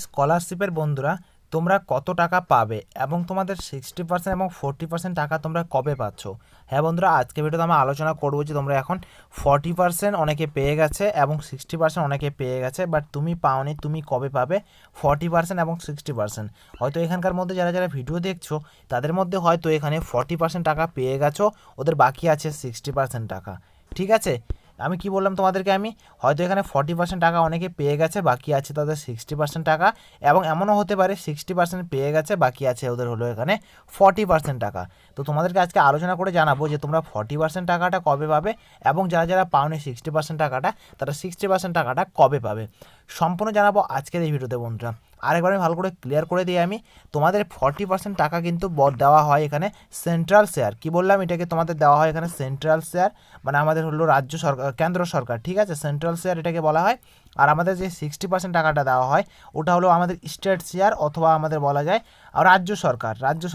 স্কলারশিপের বন্ধুরা তোমরা কত টাকা পাবে এবং তোমাদের 60% এবং 40% টাকা তোমরা কবে পাচ্ছ। হ্যাঁ বন্ধুরা, আজকে ভিডিওতে আমরা আলোচনা করবো যে তোমরা এখন 40% অনেকে পেয়ে গেছে এবং 60% অনেকে পেয়ে গেছে, বাট তুমি পাওনি, তুমি কবে পাবে 40% এবং 60%। হয়তো এখানকার মধ্যে যারা যারা ভিডিও দেখছো তাদের মধ্যে হয়তো এখানে 40% টাকা পেয়ে গেছো, ওদের বাকি আছে 60% টাকা। ঠিক আছে, আমি কি বললাম তোমাদেরকে, আমি হয়তো এখানে 40% টাকা অনেকে পেয়ে গেছে, বাকি আছে তাদের 60% টাকা, এবং এমনও হতে পারে 60% পেয়ে গেছে, বাকি আছে ওদের হলো এখানে 40% টাকা। তো তোমাদেরকে আজকে আলোচনা করে জানাবো যে তোমরা 40% টাকাটা কবে পাবে এবং যারা যারা পাওনি 60% টাকাটা, তারা 60% টাকাটা কবে পাবে, সম্পূর্ণ জানাবো আজকের এই ভিডিওতে বন্ধুরা। আরেকবার আমি ভালো করে ক্লিয়ার করে দিই, আমি তোমাদের 40% টাকা কিন্তু দেওয়া হয় এখানে সেন্ট্রাল শেয়ার। কি বললাম, এটাকে তোমাদের দেওয়া হয় এখানে সেন্ট্রাল শেয়ার, মানে আমাদের হলো রাজ্য সরকার, কেন্দ্র সরকার, ঠিক আছে, সেন্ট্রাল শেয়ার এটাকে বলা হয়। আর আমাদের যে 60% টাকাটা দেওয়া হয় ওটা হলো আমাদের স্টেট শেয়ার, অথবা আমাদের বলা যায় রাজ্য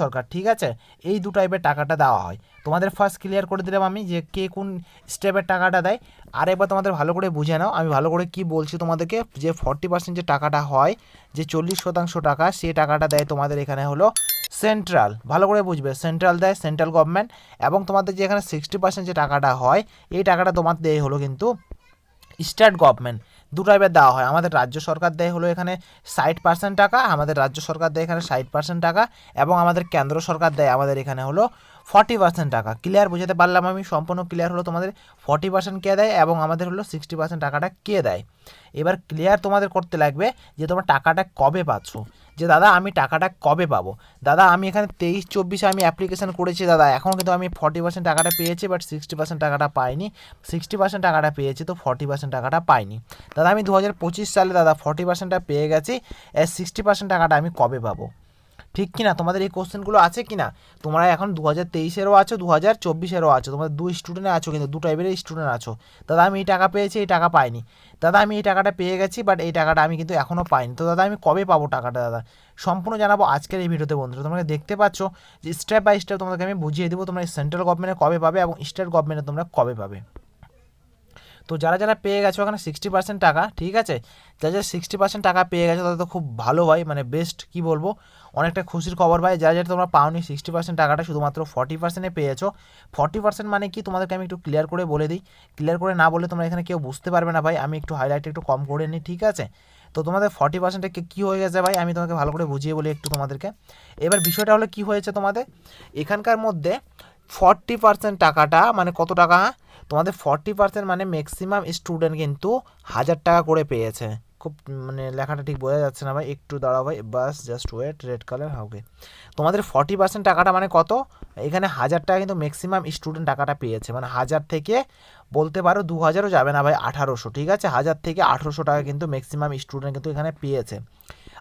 সরকার, ঠিক আছে। এই দু টাইপের টাকাটা দেওয়া হয়। তোমাদের ফার্স্ট ক্লিয়ার করে দিলাম আমি যে কে কোন স্টেপের টাকাটা দেয়। আর এবার তোমাদের ভালো করে বুঝে নাও আমি ভালো করে কি বলছি তোমাদেরকে, যে 40% যে টাকাটা হয়, যে 40% টাকা, সেই টাকাটা দেয় তোমাদের এখানে হলো সেন্ট্রাল। ভালো করে বুঝবে, সেন্ট্রাল দেয়, সেন্ট্রাল গভর্নমেন্ট। এবং তোমাদের যে এখানে 60% যে টাকাটা হয়, এই টাকাটা তোমার দেয় হলো কিন্তু স্টেট গভর্নমেন্ট। দু টাইপের দেওয়া হয়। আমাদের রাজ্য সরকার দেয় হলো এখানে 60% টাকা, আমাদের রাজ্য সরকার দেয় এখানে 60% টাকা, এবং আমাদের কেন্দ্র সরকার দেয় আমাদের এখানে হলো 40% টাকা। ক্লিয়ার বুঝাতে পারলাম আমি, সম্পূর্ণ ক্লিয়ার হলো তোমাদের 40% কে দেয় এবং আমাদের হলো 60% টাকাটা কে দেয়। এবার ক্লিয়ার তোমাদের করতে লাগবে যে তোমরা টাকাটা কবে পাচ্ছ, যে দাদা আমি টাকাটা কবে পাবো। দাদা আমি এখানে 23-24 আমি অ্যাপ্লিকেশন করেছি দাদা, এখন কিন্তু আমি 40% টাকাটা পেয়েছি, বাট 60% টাকাটা পাইনি। 60% টাকাটা পেয়েছি, তো 40% টাকাটা পাইনি। দাদা আমি 2025 সালে দাদা 40%টা পেয়ে গেছি, 60% টাকাটা আমি কবে পাবো। ঠিক কিনা, তোমাদের এই কোশ্চেনগুলো আছে কিনা। তোমরা এখন 2023-এরও আছো, 2024-এরও আছো, তোমাদের দুই স্টুডেন্ট আছো, কিন্তু দু টাইপের স্টুডেন্ট আছো। দাদা আমি এই টাকা পেয়েছি, এই টাকা পাইনি। দাদা আমি এই টাকাটা পেয়ে গেছি, বাট এই টাকাটা আমি কিন্তু এখনও পাইনি। তো দাদা আমি কবে পাবো টাকাটা দাদা, সম্পূর্ণ জানাবো আজকের এই ভিডিওতে বন্ধুরা। তোমরা দেখতে পাচ্ছ যে স্টেপ বাই স্টেপ তোমাদেরকে আমি বুঝিয়ে দেবো তোমরা সেন্ট্রাল গভর্নমেন্টে কবে পাবে এবং স্টেট গভর্নমেন্টে তোমরা কবে পাবে। তো যারা যারা পেয়ে গেছো ওখানে 60% টাকা, ঠিক আছে, যারা যারা 60% টাকা পেয়ে গেছো তাদের তো খুব ভালো ভাই, মানে বেস্ট, কি বলবো, অনেকটা খুশির খবর ভাই। যারা যারা তোমরা পাওনি 60% টাকাটা, শুধুমাত্র 40%-এ পেয়েছো। 40% মানে কি তোমাদেরকে আমি একটু ক্লিয়ার করে বলে দিই, ক্লিয়ার করে না বলে তোমরা এখানে কেউ বুঝতে পারবে না ভাই, আমি একটু হাইলাইট একটু কম করে নিই, ঠিক আছে। তো তোমাদের 40%-এ কী হয়ে গেছে ভাই, আমি তোমাকে ভালো করে বুঝিয়ে বলি একটু তোমাদেরকে। এবার বিষয়টা হলো কি হয়েছে তোমাদের এখানকার মধ্যে 40% টাকাটা মানে কত টাকা, হ্যাঁ, তোমাদের 40% মানে ম্যাক্সিমাম স্টুডেন্ট কিন্তু 1000 টাকা করে পেয়েছে। খুব মানে লেখাটা ঠিক বোঝা যাচ্ছে না ভাই, একটু দাঁড়াও ভাই, বাস জাস্ট ওয়েট, রেড কালার হবে। তোমাদের 40% টাকাটা মানে কত, এখানে 1000 টাকা কিন্তু ম্যাক্সিমাম স্টুডেন্ট টাকাটা পেয়েছে, মানে 1000 থেকে বলতে পারো 2000-ও যাবে না ভাই, 1800, ঠিক আছে, 1000 থেকে 1800 টাকা কিন্তু ম্যাক্সিমাম স্টুডেন্ট কিন্তু এখানে পেয়েছে।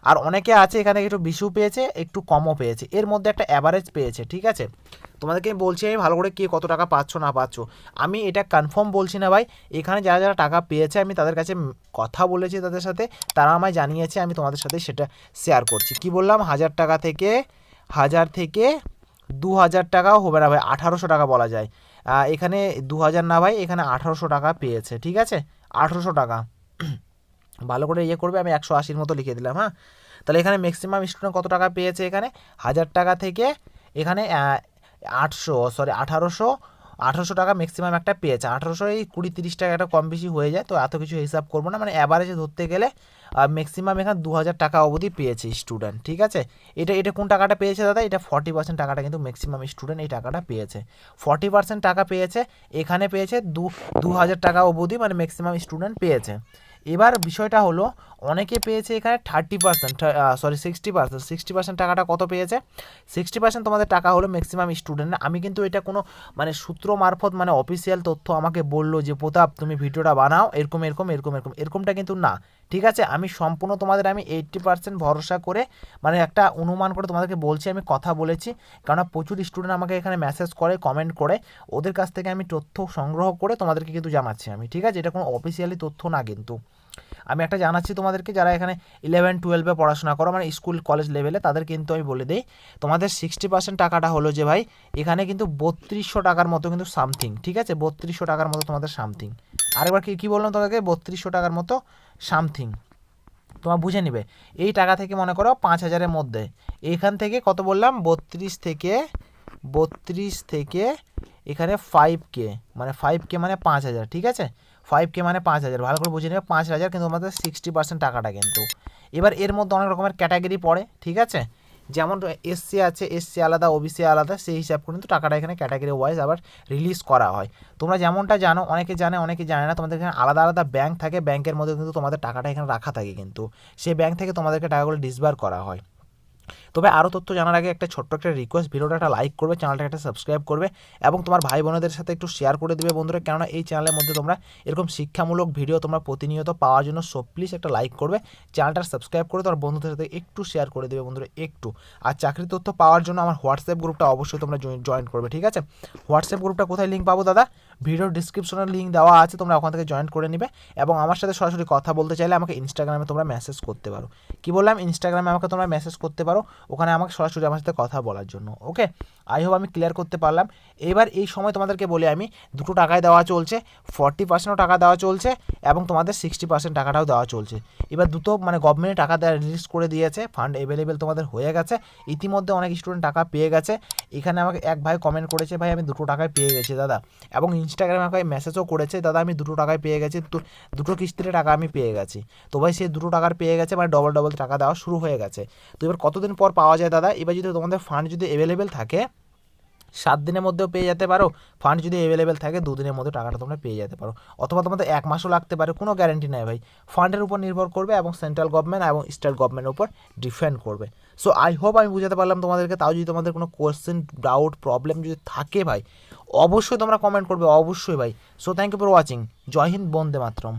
আর অনেকে আছে এখানে একটু বেশিও পেয়েছে, একটু কমও পেয়েছে, এর মধ্যে একটা অ্যাভারেজ পেয়েছে, ঠিক আছে। তোমাদেরকে আমি বলছি আমি ভালো করে কে কত টাকা পাচ্ছ না পাচ্ছ, আমি এটা কনফার্ম বলছি না ভাই। এখানে যারা যারা টাকা পেয়েছে আমি তাদের কাছে কথা বলেছি, তাদের সাথে তারা আমায় জানিয়েছে, আমি তোমাদের সাথে সেটা শেয়ার করছি। কি বললাম, 1000 টাকা থেকে 2000 টাকাও হবে না ভাই, 1800 টাকা বলা যায়। এখানে 2000 না ভাই, এখানে 1800 টাকা পেয়েছে, ঠিক আছে, 1800 টাকা। ভালো করে ইয়ে করবে, আমি 180-র মতো লিখে দিলাম, হ্যাঁ। তাহলে এখানে ম্যাক্সিমাম স্টুডেন্ট কত টাকা পেয়েছে, এখানে 1000 টাকা থেকে এখানে 1800 টাকা ম্যাক্সিমাম একটা পেয়েছে। 1800 এই 20-30 টাকা একটা কম বেশি হয়ে যায়, তো এত কিছু হিসাব করবো না, মানে অ্যাভারেজে ধরতে গেলে ম্যাক্সিমাম এখানে 2000 টাকা অবধি পেয়েছে স্টুডেন্ট, ঠিক আছে। এটা এটা কোন টাকাটা পেয়েছে দাদা, এটা 40% টাকাটা কিন্তু ম্যাক্সিমাম স্টুডেন্ট এই টাকাটা পেয়েছে। 40% টাকা পেয়েছে, এখানে পেয়েছে 2000 টাকা অবধি, মানে ম্যাক্সিমাম স্টুডেন্ট পেয়েছে। এবার বিষয়টা হলো অনেকে পেয়েছে এখানে 30%, সরি 60%। 60% টাকাটা কত পেয়েছে, 60% তোমাদের টাকা হলো ম্যাক্সিমাম স্টুডেন্ট। আমি কিন্তু এটা কোনো মানে সূত্র মারফত, মানে অফিসিয়াল তথ্য আমাকে বললো যে প্রতাপ তুমি ভিডিওটা বানাও এরকম এরকম এরকম এরকম, এরকমটা কিন্তু না, ঠিক আছে। আমি সম্পূর্ণ তোমাদের আমি 80% ভরসা করে, মানে একটা অনুমান করে তোমাদেরকে বলছি, আমি কথা বলেছি, কারণ প্রচুর স্টুডেন্ট আমাকে এখানে মেসেজ করে, কমেন্ট করে, ওদের কাছ থেকে আমি তথ্য সংগ্রহ করে তোমাদেরকে কিন্তু জানাচ্ছি আমি, ঠিক আছে। এটা কোনো অফিসিয়ালি তথ্য না, কিন্তু আমি একটা জানাচ্ছি তোমাদেরকে, যারা এখানে 11-12-এ পড়াশোনা করো, মানে স্কুল কলেজ লেভেলে, তাদের কিন্তু আমি বলে দিই তোমাদের 60% টাকাটা হলো যে ভাই এখানে কিন্তু 3200 টাকার মতো কিন্তু সামথিং, ঠিক আছে, 3200 টাকার মতো তোমাদের সামথিং। আরেকবার কি বললাম তোমাদেরকে, 3200 টাকার মতো সামথিং, তোমার বুঝে নিবে। এই টাকা থেকে মনে করো 5,000-এর মধ্যে এইখান থেকে কত বললাম 32 থেকে এখানে 5K, মানে 5K মানে 5,000, ঠিক আছে, 5K মানে 5,000, ভালো করে বুঝে নেবে 5,000, কিন্তু আমাদের 60% টাকাটা কিন্তু। এবার এর মধ্যে অনেক রকমের ক্যাটাগরি পড়ে, ঠিক আছে, যেমন এসসি আছে, এসসি আলাদা, ওবিসি আলাদা, সেই হিসাব করে কিন্তু টাকাটা এখানে ক্যাটাগরি ওয়াইজ আবার রিলিজ করা হয়। তোমরা যেমনটা জানো, অনেকে জানে অনেকে জানে না, তোমাদের এখানে আলাদা আলাদা ব্যাংক থাকে, ব্যাংকের মধ্যে কিন্তু তোমাদের টাকাটা এখানে রাখা থাকে, কিন্তু সেই ব্যাংক থেকে তোমাদেরকে টাকাগুলো ডিসবার করা হয়। তবে আরও তথ্য জানার আগে একটা ছোট্ট একটা রিকোয়েস্ট, ভিডিওটা একটা লাইক করবে, চ্যানেলটা একটা সাবস্ক্রাইব করবে এবং তোমার ভাই বোনেদের সাথে একটু শেয়ার করে দেবে বন্ধুরা, কেননা এই চ্যানেলের মধ্যে তোমরা এরকম শিক্ষামূলক ভিডিও তোমরা প্রতিনিয়ত পাওয়ার জন্য সো প্লিজ একটা লাইক করবে, চ্যানেলটা সাবস্ক্রাইব করে তোমার বন্ধুদের সাথে একটু শেয়ার করে দেবে বন্ধুরা একটু। আর চাকরির তথ্য পাওয়ার জন্য আমার হোয়াটসঅ্যাপ গ্রুপটা অবশ্যই তোমরা জয়েন করবে, ঠিক আছে। হোয়াটসঅ্যাপ গ্রুপটা কোথায় লিঙ্ক পাবো দাদা? ভিডিওর ডিসক্রিপশনের লিঙ্ক দেওয়া আছে, তোমরা ওখান থেকে জয়েন করে নিবে এবং আমার সাথে সরাসরি কথা বলতে চাইলে আমাকে ইনস্টাগ্রামে তোমরা মেসেজ করতে পারো। কি বললাম? ইনস্টাগ্রামে আমাকে তোমরা মেসেজ করতে পারো, ওখানে আমাকে সরাসরি আমার সাথে কথা বলার জন্য। ওকে, আই হোপ আমি ক্লিয়ার করতে পারলাম। এবার এই সময় তোমাদেরকে বলি আমি, দুটো টাকায় দেওয়া চলছে, 40%ও টাকা দেওয়া চলছে এবং তোমাদের 60% টাকাটাও দেওয়া চলছে। এবার দুটো মানে গভর্নমেন্ট টাকা দেওয়া রিলিজ করে দিয়েছে, ফান্ড অ্যাভেলেবেল তোমাদের হয়ে গেছে, ইতিমধ্যে অনেক স্টুডেন্ট টাকা পেয়ে গেছে। এখানে আমাকে এক ভাই কমেন্ট করেছে, ভাই আমি 2 টাকায় পেয়ে গেছি দাদা, এবং ইনস্টাগ্রামে আমাকে মেসেজও করেছে, দাদা আমি 2 টাকায় পেয়ে গেছি, তো 2 কিস্তিতে টাকা আমি পেয়ে গেছি। তো ভাই সেই 2 টাকার পেয়ে গেছে, মানে ডবল ডবল টাকা দেওয়া শুরু হয়ে গেছে। তো এবার কতদিন পর পাওয়া যায় দাদা? এবার যদি তোমাদের ফান্ড যদি অ্যাভেলেবেল থাকে 7 দিনের মধ্যেও পেয়ে যেতে পারো, ফান্ড যদি অ্যাভেলেবেল থাকে 2 দিনের মধ্যে টাকাটা তোমরা পেয়ে যেতে পারো, অথবা তোমাদের 1 মাসও লাগতে পারে, কোনো গ্যারেন্টি নেই ভাই, ফান্ডের উপর নির্ভর করবে এবং সেন্ট্রাল গভর্নমেন্ট এবং স্টেট গভর্নমেন্টের উপর ডিপেন্ড করবে। সো আই হোপ আমি বুঝাতে পারলাম তোমাদেরকে। তাও যদি তোমাদের কোনো কোয়েশ্চেন, ডাউট, প্রবলেম যদি থাকে ভাই, অবশ্যই তোমরা কমেন্ট করবে, অবশ্যই ভাই। So thank you for watching. Jai Hind, Vande Mataram.